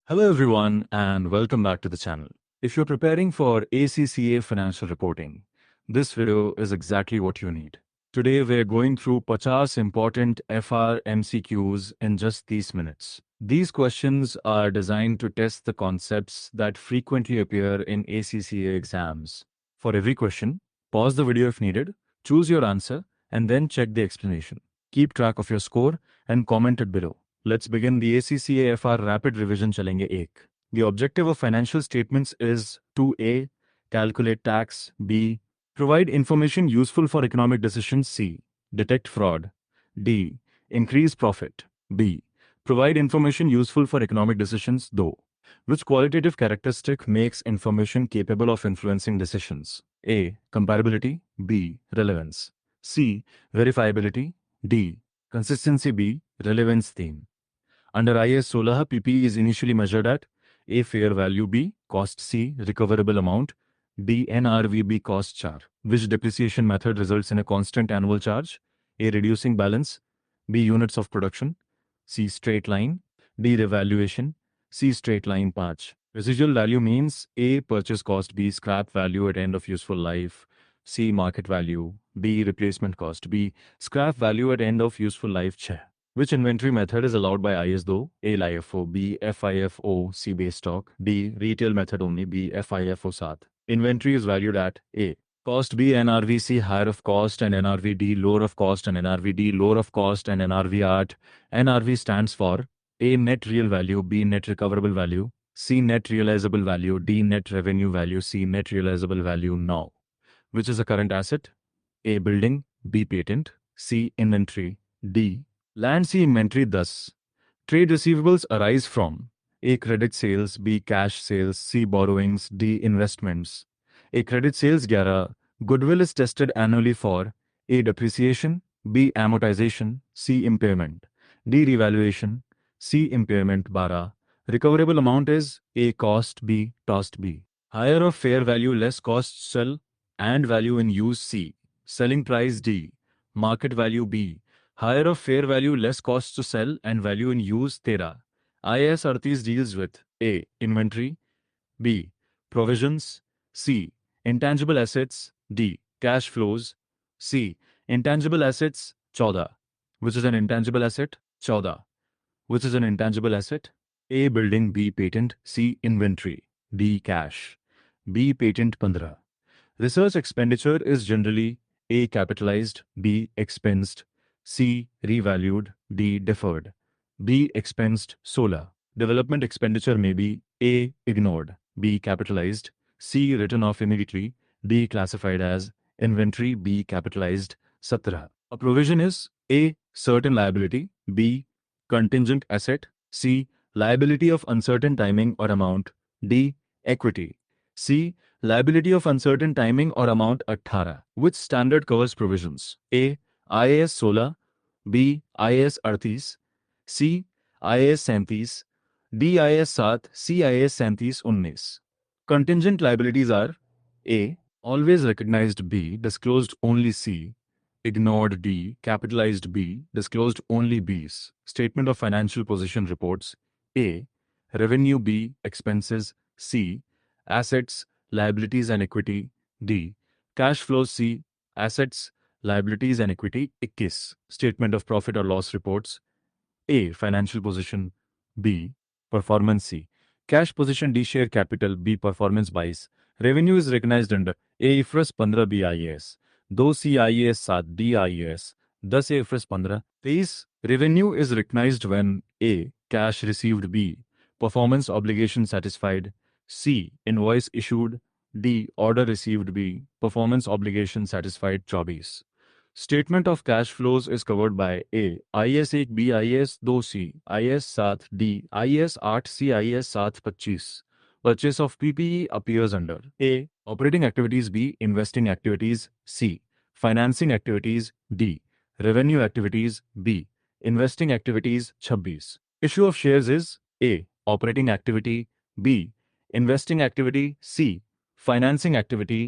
Hello everyone and welcome back to the channel. If you're preparing for ACCA financial reporting, this video is exactly what you need. Today we're going through 50 important FR MCQs in just these minutes. These questions are designed to test the concepts that frequently appear in ACCA exams. For every question, pause the video if needed, choose your answer, and then check the explanation. Keep track of your score and comment it below. Let's begin the ACCA FR rapid revision चलेंगे एक. The objective of financial statements is to A. Calculate tax, B. Provide information useful for economic decisions, C. Detect fraud, D. Increase profit, B. Provide information useful for economic decisions, though. Which qualitative characteristic makes information capable of influencing decisions? A. Comparability, B. Relevance, C. Verifiability, D. Consistency, B. Relevance theme. Under IAS 16, PP is initially measured at A. Fair value, B. Cost, C. Recoverable amount, D. NRV, B. Cost char. Which depreciation method results in a constant annual charge? A. Reducing balance, B. Units of production, C. Straight line, D. Revaluation, C. Straight line patch. Residual value means A. Purchase cost, B. Scrap value at end of useful life, C. Market value, B. Replacement cost, B. Scrap value at end of useful life. Which inventory method is allowed by IAS though? A. LIFO, B. FIFO, C. Base stock, D. Retail method only, B. FIFO SAT. Inventory is valued at A. Cost, B. NRV, C. Higher of cost and NRV, D. Lower of cost and NRV, D. Lower of cost and NRV at. NRV stands for A. Net real value, B. Net recoverable value, C. Net realizable value, D. Net revenue value, C. Net realizable value now. Which is a current asset? A. Building, B. Patent, C. Inventory, D. Land, C. Inventory. Thus, trade receivables arise from A. Credit sales, B. Cash sales, C. Borrowings, D. Investments. A. Credit sales 11. Goodwill is tested annually for A. Depreciation, B. Amortization, C. Impairment, D. Revaluation, C. Impairment 12. Recoverable amount is A. Cost, B. Tost, B. Higher of fair value less cost sell and value in use, C. Selling price, D. Market value, B. Higher of fair value less cost to sell and value in use 13. IAS 38 deals with A. Inventory, B. Provisions, C. Intangible assets, D. Cash flows, C. Intangible assets 14. Which is an intangible asset? 14. Which is an intangible asset? A. Building, B. Patent, C. Inventory, D. Cash, B. Patent 15. Research expenditure is generally A. Capitalized, B. Expensed, C. Revalued, D. Deferred, B. Expensed 16. Development expenditure may be A. Ignored, B. Capitalized, C. Written off immediately, D. Classified as inventory, B. Capitalized 17. A provision is A. Certain liability, B. Contingent asset, C. Liability of uncertain timing or amount, D. Equity, C. Liability of uncertain timing or amount 18. Which standard covers provisions? A. IAS 16, B. IAS 38, C. IAS 37, D. IAS 7, C. IAS 37 19. Contingent liabilities are A. Always recognized, B. Disclosed only, C. Ignored, D. Capitalized, B. Disclosed only, B's. Statement of financial position reports A. Revenue, B. Expenses, C. Assets, liabilities and equity, D. Cash flows, C. Assets, liabilities and equity 21. Statement of profit or loss reports A. Financial position, B. Performance, C. Cash position, D. Share capital, B. Performance 22. Revenue is recognized under A. IFRS 15, B. IAS 2, C. IAS 7, D. IAS 10, A. IFRS 15. 23. Revenue is recognized when A. Cash received, B. Performance obligation satisfied, C. Invoice issued, D. Order received, B. Performance obligation satisfied 24. Statement of cash flows is covered by A. IAS 1, B. IAS 2, C. IAS 7, D. IAS 8, C. IAS 7, 25. Purchase of PPE appears under A. Operating activities, B. Investing activities, C. Financing activities, D. Revenue activities, B. Investing activities 26. Issue of shares is A. Operating activity, B. Investing activity, C. Financing activity,